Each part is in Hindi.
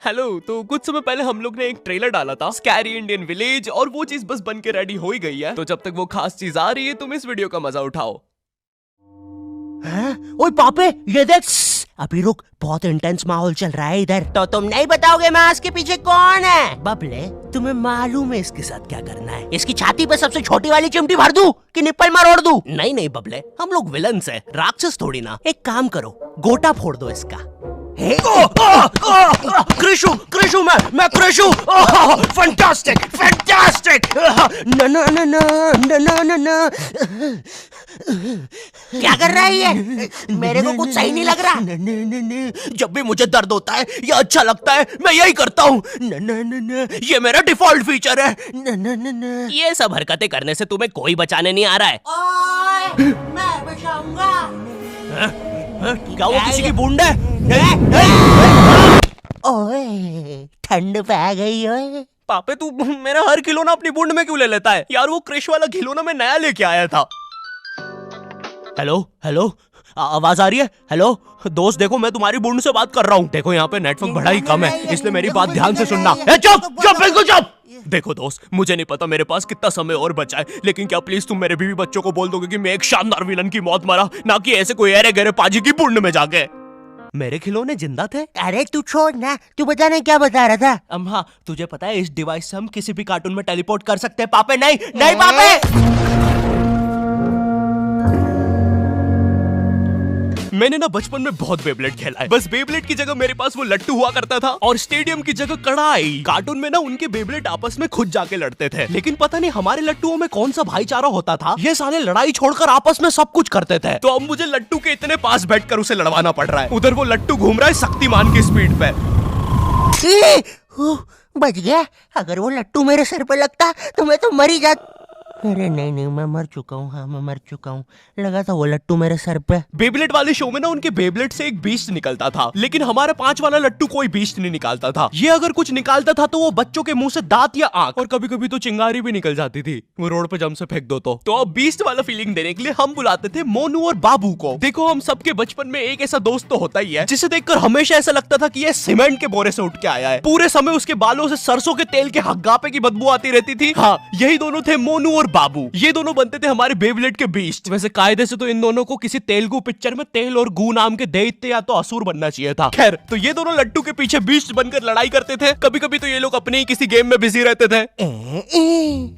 हेलो। तो कुछ समय पहले हम लोग ने एक ट्रेलर डाला था स्कैरी इंडियन विलेज, और वो चीज बस बन के रेडी हो ही गई है। तो जब तक वो खास चीज आ रही है तुम इस वीडियो का मजा उठाओ। ओए पापे, ये देख। अभी रुक, बहुत इंटेंस माहौल चल रहा है इधर। तो तुम नहीं बताओगे मास्क के पीछे कौन है? बबले, तुम्हें मालूम है इसके साथ क्या करना है? इसकी छाती पे सबसे छोटी वाली चिमटी भर दूं कि निप्पल मरोड़ दूं? नहीं नहीं बबले, हम लोग विलन्स हैं, राक्षस थोड़ी ना। एक काम करो, गोटा फोड़ दो इसका। कृषु, कृषु, मैं कृषु। Fantastic, fantastic. ना ना ना ना ना ना ना ना। क्या कर रहा है ये? मेरे को कुछ सही नहीं लग रहा। जब भी मुझे दर्द होता है या अच्छा लगता है मैं यही करता हूँ। ये मेरा डिफॉल्ट फीचर है। ये सब हरकतें करने से तुम्हें कोई बचाने नहीं आ रहा है। ओए, मैं बचाऊंगा। क्या वो किसी की बूंद है? ओए, ठंड पै गई ओए। पापे तू मेरा हर खिलौना अपनी बूंद में क्यों ले लेता है यार? वो क्रिश वाला खिलौना मैं नया लेके आया था। हेलो हेलो, आवाज आ रही है? हेलो दोस्त, देखो मैं तुम्हारी बूंद से बात कर रहा हूँ। देखो यहाँ पे नेटवर्क बड़ा ही कम है, इसलिए मेरी बात ध्यान से सुनना। चुप चुप, बिल्कुल चुप। देखो दोस्त, मुझे नहीं पता मेरे पास कितना समय और बचा है, लेकिन क्या प्लीज तुम मेरे बीवी बच्चों को बोल दोगे कि मैं एक शानदार विलन की मौत मरा, ना कि ऐसे कोई अरे गहरे पाजी की बूंद में जाके। मेरे खिलौने जिंदा थे। अरे तू छोड़ ना, तू बता ना क्या बता रहा था? हाँ, तुझे पता है इस डिवाइस से हम किसी भी कार्टून में टेलीपोर्ट कर सकते हैं। पापे नहीं नहीं पापे। मैंने ना बचपन में बहुत बेब्लेड खेला है। बस बेब्लेड की जगह मेरे पास वो लट्टू हुआ करता था, और स्टेडियम की जगह कड़ाई। कार्टून में ना उनके बेब्लेड आपस में खुद जाके लड़ते थे, लेकिन पता नहीं हमारे लट्टुओं में कौन सा भाईचारा होता था, ये साले लड़ाई छोड़कर आपस में सब कुछ करते थे। तो अब मुझे लट्टू के इतने पास बैठकर उसे लड़वाना पड़ रहा है। उधर वो लट्टू घूम रहा है शक्तिमान की स्पीड पे। बच गया। अगर वो लट्टू मेरे सर पे लगता तो मैं तो मर ही जाता। अरे नहीं नहीं, मैं मर चुका हूँ। हाँ मैं मर चुका हूँ। लगा था वो लट्टू मेरे सर पे। बेब्लेड वाले शो में ना उनके बेब्लेड से एक बीस्ट निकलता था, लेकिन हमारा 5 वाला लट्टू कोई बीस्ट नहीं निकालता था। ये अगर कुछ निकालता था तो वो बच्चों के मुंह से दांत या आंख, और कभी कभी तो चिंगारी भी निकल जाती थी, वो रोड पे जम से फेंक दो तो अब बीस्ट वाला फीलिंग देने के लिए हम बुलाते थे मोनू और बाबू को। देखो हम सबके बचपन में एक ऐसा दोस्त तो होता ही है जिसे देखकर हमेशा ऐसा लगता था कि ये सीमेंट के बोरे से उठ के आया है। पूरे समय उसके बालों से सरसों के तेल के हग्गापे की बदबू आती रहती थी। हाँ, यही दोनों थे मोनू और बाबू। ये दोनों बनते थे हमारे बेब्लेड के बीस्ट। वैसे कायदे से तो इन दोनों को किसी तेलुगु पिक्चर में तेल और गू नाम के दैत्य या तो असुर बनना चाहिए था। खैर, तो ये दोनों लट्टू के पीछे बीस्ट बनकर लड़ाई करते थे। कभी कभी तो ये लोग अपने ही किसी गेम में बिजी रहते थे।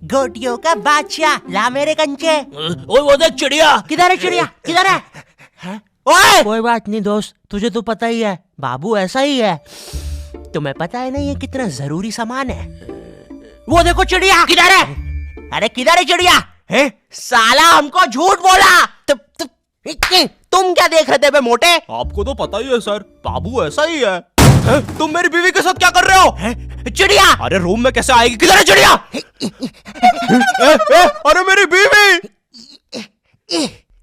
गोटियों का बादशाह, ला मेरे कंचे। ओए वो देख चिड़िया। किधर है चिड़िया? किधर है? ओए, कोई बात नहीं दोस्त, तुझे तो पता ही है बाबू ऐसा ही है। तुम्हें पता है ना ये कितना जरूरी सामान है। वो देखो चिड़िया। किधर है? अरे किधर है चिड़िया? है? साला हमको झूठ बोला। तुम क्या देख रहे थे बे मोटे? आपको तो पता ही है सर, बाबू ऐसा ही है। तुम मेरी बीवी के साथ क्या कर रहे हो? चिड़िया। अरे रूम में कैसे आएगी? किधर है चिड़िया? अरे मेरी बीवी।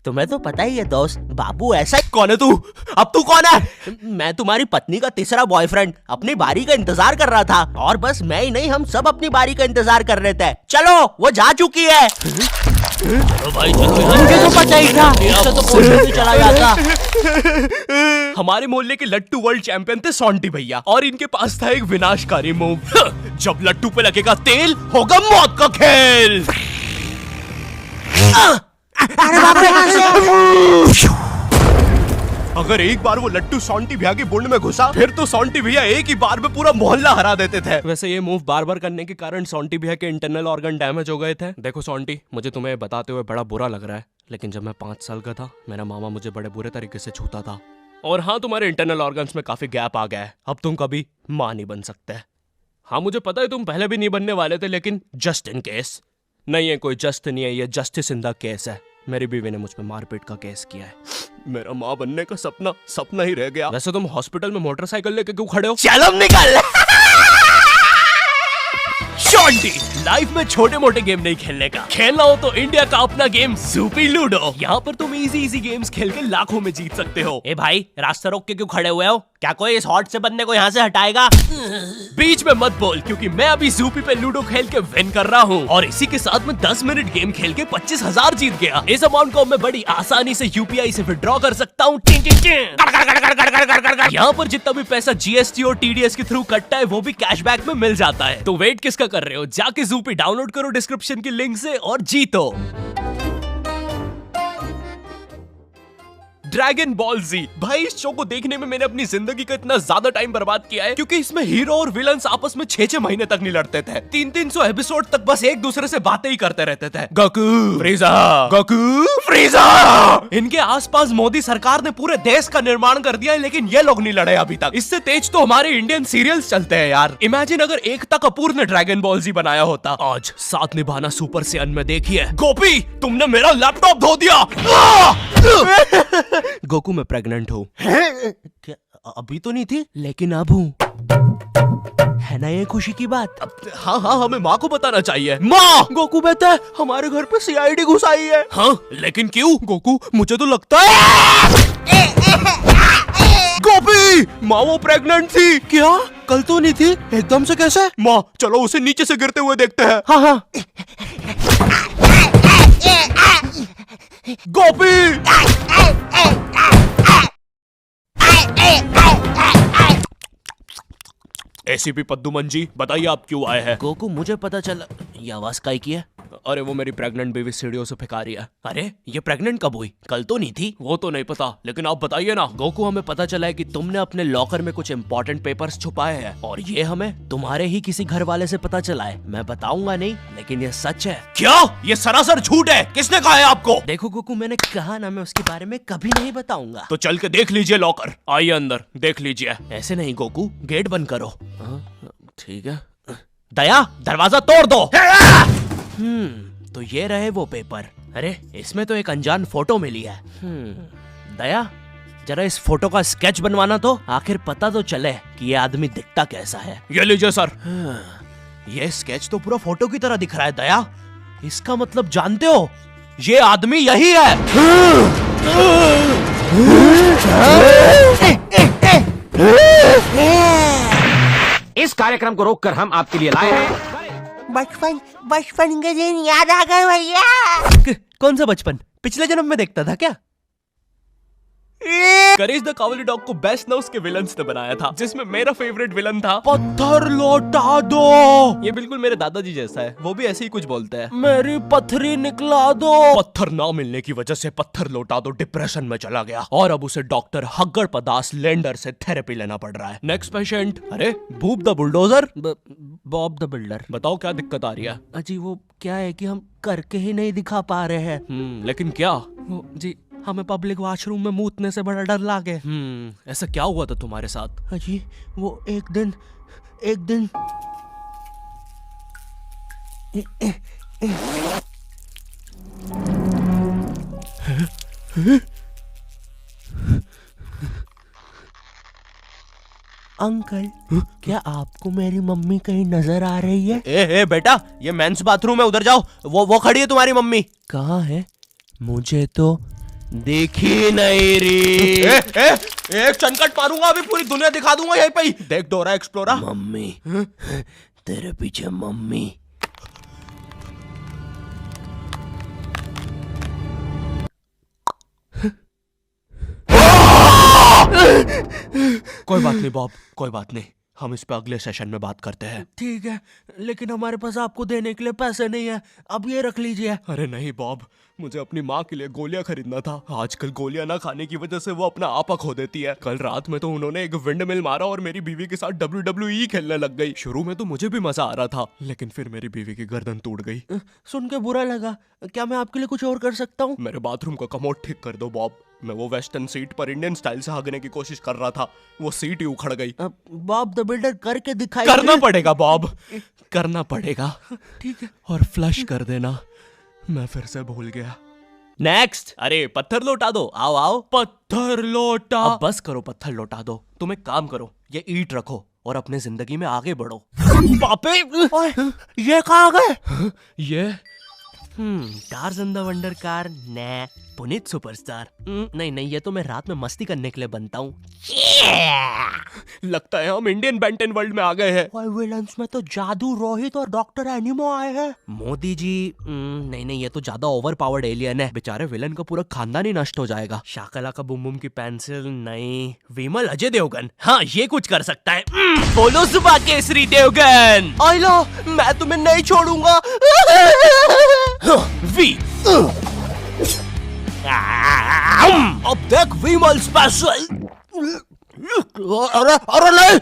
तुम्हें तो पता ही है दोस्त, बाबू ऐसा ही। कौन है तू? अब तू कौन है? मैं तुम्हारी पत्नी का तीसरा बॉयफ्रेंड, अपनी बारी का इंतजार कर रहा था। और बस मैं ही नहीं, हम सब अपनी बारी का इंतजार कर रहे थे। चलो, वो जा चुकी है। चलो भाई चलो। मुझे तो पता ही था, इससे तो कोई नहीं चला जाता। हमारे मोहल्ले के लट्टू वर्ल्ड चैंपियन थे सोंटी भैया, और इनके पास था एक विनाशकारी मूव। जब लट्टू पे लगेगा तेल, होगा मौत का खेल। अरे बाप रे। अगर एक बार वो लट्टू सोंटी भैया की बूंद में घुसा, फिर तो सोंटी भैया एक ही बार में पूरा मोहल्ला हरा देते थे। वैसे ये मूव बार बार करने के कारण सोंटी भैया के इंटरनल ऑर्गन डैमेज हो गए थे। देखो सोंटी, मुझे तुम्हें बताते हुए बड़ा बुरा लग रहा है, लेकिन जब मैं 5 साल का था मेरा मामा मुझे बड़े बुरे तरीके से छूता था। और हाँ, तुम्हारे इंटरनल ऑर्गन्स में काफी गैप आ गया है, अब तुम कभी माँ नहीं बन सकते। हाँ मुझे पता है तुम पहले भी नहीं बनने वाले थे, लेकिन जस्ट इन केस। नहीं है कोई जस्ट नहीं है, ये जस्टिस इन द केस है। मेरी बीवी ने मुझ पे मारपीट का केस किया है। मेरा माँ बनने का सपना ही रह गया। वैसे तुम हॉस्पिटल में मोटरसाइकिल लेके क्यों खड़े हो? चलो निकल। शॉन्टी, लाइफ में छोटे मोटे गेम नहीं खेलने का, खेलना हो तो इंडिया का अपना गेम सुपी लूडो। यहाँ पर तुम इजी गेम्स खेल के लाखों में जीत सकते हो। ए भाई, रास्ता रोक के क्यों खड़े हुए हो? क्या कोई इस हॉट से बंदे को यहाँ से हटाएगा? बीच में मत बोल, क्योंकि मैं अभी ज़ूपी पे लूडो खेल के विन कर रहा हूँ और इसी के साथ मैं 10 मिनट गेम खेल के 25,000 जीत गया। इस अमाउंट को मैं बड़ी आसानी से यूपीआई से विड्रॉ कर सकता हूँ। यहाँ पर जितना भी पैसा जीएसटी और टीडीएस के थ्रू कटता है वो भी कैशबैक में मिल जाता है। तो वेट किसका कर रहे हो, जाके ज़ूपी डाउनलोड करो डिस्क्रिप्शन की लिंक से और जीतो। ड्रैगन बॉल जी, भाई इस शो को देखने में मैंने अपनी जिंदगी का इतना ज्यादा टाइम बर्बाद किया है, क्योंकि इसमें हीरो और विलन्स आपस में 6-6 महीने तक नहीं लड़ते थे। 300 एपिसोड तक बस एक दूसरे से बातें ही करते रहते थे। Goku फ्रीजा, Goku फ्रीजा। इनके आसपास मोदी सरकार ने पूरे देश का निर्माण कर दिया है, लेकिन ये लोग नहीं लड़े अभी तक। इससे तेज तो हमारे इंडियन सीरियल्स चलते हैं यार। इमेजिन अगर एकता कपूर ने ड्रैगन बॉल जी बनाया होता। आज साथ निभाना सुपर सेयन में देखिए। गोपी, तुमने मेरा लैपटॉप धो दिया। गोकू, मैं प्रेग्नेंट हूँ। क्या अभी तो नहीं थी, लेकिन अब हूँ। है ना ये खुशी की बात? हाँ हाँ, हमें माँ को बताना चाहिए। माँ, गोकू बेटा, हमारे घर पे सीआईडी घुस आई है। हाँ, लेकिन क्यों? गोकू, मुझे तो लगता है गोपी, माँ वो प्रेग्नेंट थी। क्या? कल तो नहीं थी, एकदम से कैसे? माँ, चलो उसे नीचे से गिरते हुए देखते हैं। हाँ हाँ। गोपी, एसीपी पद्दुमन जी, बताइए आप क्यों आए हैं? गोकू, मुझे पता चला। ये आवाज काई की है? अरे वो मेरी प्रेग्नेंट बेबी सीढ़ियों से फेंका रही है। अरे ये प्रेग्नेंट कब हुई? कल तो नहीं थी। वो तो नहीं पता, लेकिन आप बताइए ना। गोकू, हमें पता चला है कि तुमने अपने लॉकर में कुछ इम्पोर्टेंट पेपर्स छुपाए हैं, और ये हमें तुम्हारे ही किसी घर वाले से पता चला है। मैं बताऊंगा नहीं, लेकिन ये सच है। क्या? ये सरासर झूठ है। किसने कहा है आपको? देखो गोकू, मैंने कहा ना, मैं उसके बारे में कभी नहीं बताऊंगा। तो चल के देख लीजिए लॉकर। आइए अंदर, देख लीजिए। ऐसे नहीं गोकू, गेट बंद करो। ठीक है। दया, दरवाजा तोड़ दो। तो ये रहे वो पेपर। अरे इसमें तो एक अनजान फोटो मिली है। दया, जरा इस फोटो का स्केच बनवाना तो, आखिर पता तो चले कि ये आदमी दिखता कैसा है। ये लीजिए सर। ये स्केच तो पूरा फोटो की तरह दिख रहा है दया। इसका मतलब जानते हो, ये आदमी यही है। इस कार्यक्रम को रोककर हम आपके लिए लाए हैं बचपन के दिन याद आ गए भैया। कौन सा बचपन? पिछले जन्म में देखता था क्या? करेज द कावली डॉग को बेस्ट ना उसके विलन्स ने बनाया था, जिसमें मेरा फेवरेट विलन था पत्थर लौटा दो। ये बिल्कुल मेरे दादाजी जैसा है, वो भी ऐसे ही कुछ बोलते हैं। मेरी पथरी निकला दो। पत्थर ना मिलने की वजह से पत्थर लौटा दो डिप्रेशन में चला गया, और अब उसे डॉक्टर हग्गड़ पदास लेंडर से थेरेपी लेना पड़ रहा है। Next patient. अरे भूप the bulldozer, Bob the builder. बताओ क्या दिक्कत आ रही है? अजी वो क्या है कि हम करके ही नहीं दिखा पा रहे हैं। लेकिन क्या? वो जी, हमें पब्लिक वॉशरूम में मूतने से बड़ा डर लागे। ऐसा क्या हुआ था तुम्हारे साथ? अजी वो एक दिन अंकल, क्या आपको मेरी मम्मी कहीं नजर आ रही है? ए बेटा, ये मेंस बाथरूम है, उधर जाओ। वो खड़ी है तुम्हारी मम्मी। कहाँ है? मुझे तो देखी नहीं रही। एक चनकट मारूंगा, अभी पूरी दुनिया दिखा दूंगा यहीं पे ही। देख डोरा एक्सप्लोरा। मम्मी, तेरे पीछे मम्मी। कोई बात नहीं बॉब, कोई बात नहीं, हम इस पे अगले सेशन में बात करते हैं। ठीक है, लेकिन हमारे पास आपको देने के लिए पैसे नहीं है, अब ये रख लीजिए। अरे नहीं बॉब, मुझे अपनी माँ के लिए गोलियां खरीदना था। आजकल गोलियां ना खाने की वजह से वो अपना आपा खो देती है। कल रात में तो उन्होंने एक विंड मिल मारा और मेरी बीवी के साथ WWE खेलने लग गई। शुरू में तो मुझे भी मजा आ रहा था, लेकिन फिर मेरी बीवी की गर्दन टूट गई। सुन के बुरा लगा। क्या मैं आपके लिए कुछ और कर सकता हूँ? मेरे बाथरूम का कमोड ठीक कर दो बॉब। मैं वो वेस्टर्न सीट पर इंडियन स्टाइल से भागने की कोशिश कर रहा था, वो सीट ही उखड़ गई। बॉब द बिल्डर करके दिखाई। करना पड़ेगा बॉब, करना पड़ेगा। ठीक है। और फ्लश कर देना, मैं फिर से भूल गया। नेक्स्ट। अरे पत्थर लौटा दो, आओ आओ। पत्थर लौटा। अब बस करो, पत्थर लौटा दो। तुम एक काम करो, ये ईंट रखो और अपने जिंदगी में आगे बढ़ो। पापे, ये कहाँ गए? ये टार्ज़न द वंडर कार, ने पुनीत सुपरस्टार। नहीं, ये तो मैं रात में मस्ती करने के लिए बनता हूँ। लगता है हम इंडियन बेंटन वर्ल्ड में आ गए हैं। और विलन्स में तो जादू रोहित और डॉक्टर एनिमो आए हैं। मोदी जी नहीं ये तो ज्यादा ओवर पावर्ड एलियन है। बेचारे विलन का पूरा खानदान ही नष्ट हो जाएगा। शाकला का बुम बुम की पेंसिल नहीं। विमल अजय देवगन, हाँ ये कुछ कर सकता है। बोलो सुबह केसरी देवगन। आइलो, मैं तुम्हें नहीं छोड़ूंगा। वी अब देख विमल स्पेशल। अरे अरे नहीं,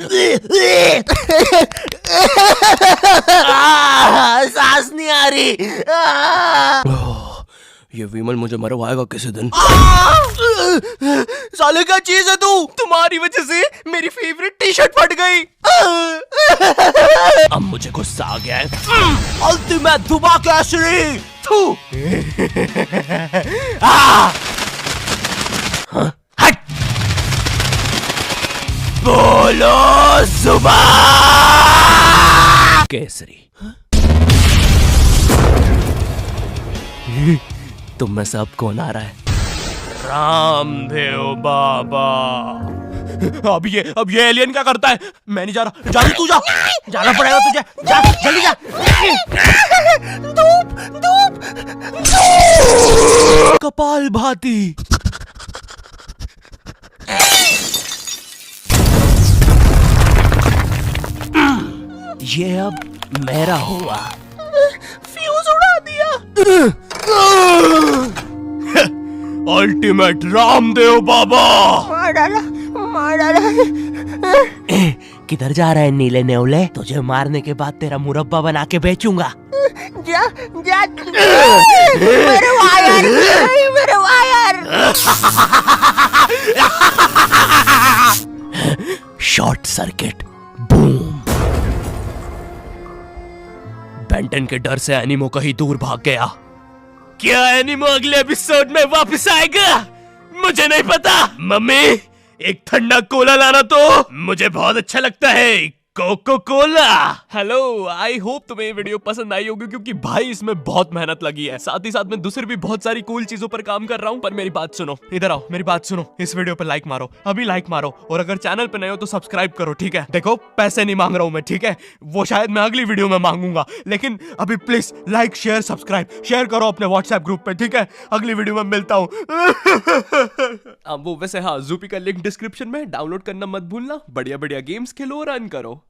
सांस नहीं आ रही। ये विमल मुझे मरवाएगा किसी दिन। साले क्या चीज है तू? तुम्हारी वजह से मेरी फेवरेट टी शर्ट फट गई। अब मुझे गुस्सा आ गया है। अल्टीमेट धुबा केसरी। थू। हट। बोलो सुबह केसरी। तुम में से अब कौन आ रहा है? रामदेव बाबा। अब ये एलियन क्या करता है? मैं नहीं जा रहा। जा तू जा। जाना पड़ेगा तुझे। जा जल्दी जा। धूप धूप कपाल भाती। ये अब मेरा हुआ। फ्यूज उड़ा दिया। अल्टीमेट रामदेव बाबा। मार डाला, मार डाला। किधर जा रहा है नीले नेवले? तुझे मारने के बाद तेरा मुरब्बा बना के बेचूंगा। जा जा। मेरे वायर, मेरे wire. Short circuit. Boom. Benton के डर से एनिमो कहीं दूर भाग गया। क्या एनिमो अगले एपिसोड में वापस आएगा? मुझे नहीं पता। मम्मी एक ठंडा कोला लाना तो। मुझे बहुत अच्छा लगता है Coca Cola. Hello, I hope तुम्हें ये वीडियो पसंद आई होगी, क्योंकि भाई इसमें बहुत मेहनत लगी है। साथ ही साथ मैं दूसरी भी बहुत सारी कूल चीजों पर काम कर रहा हूँ। पर मेरी बात सुनो, इधर आओ, मेरी बात सुनो। इस वीडियो पर लाइक मारो, अभी लाइक मारो। और अगर चैनल पे नए हो तो सब्सक्राइब करो, ठीक है? देखो पैसे नहीं मांग रहा हूँ मैं, ठीक है? वो शायद मैं अगली वीडियो में मांगूंगा, लेकिन अभी please like share subscribe share करो अपने व्हाट्सएप ग्रुप पे, ठीक है? अगली वीडियो में मिलता हूँ। वो वैसे हाँ, ज़ूपी का लिंक डिस्क्रिप्शन में, डाउनलोड करना मत भूलना। बढ़िया बढ़िया गेम्स खेलो और रन करो।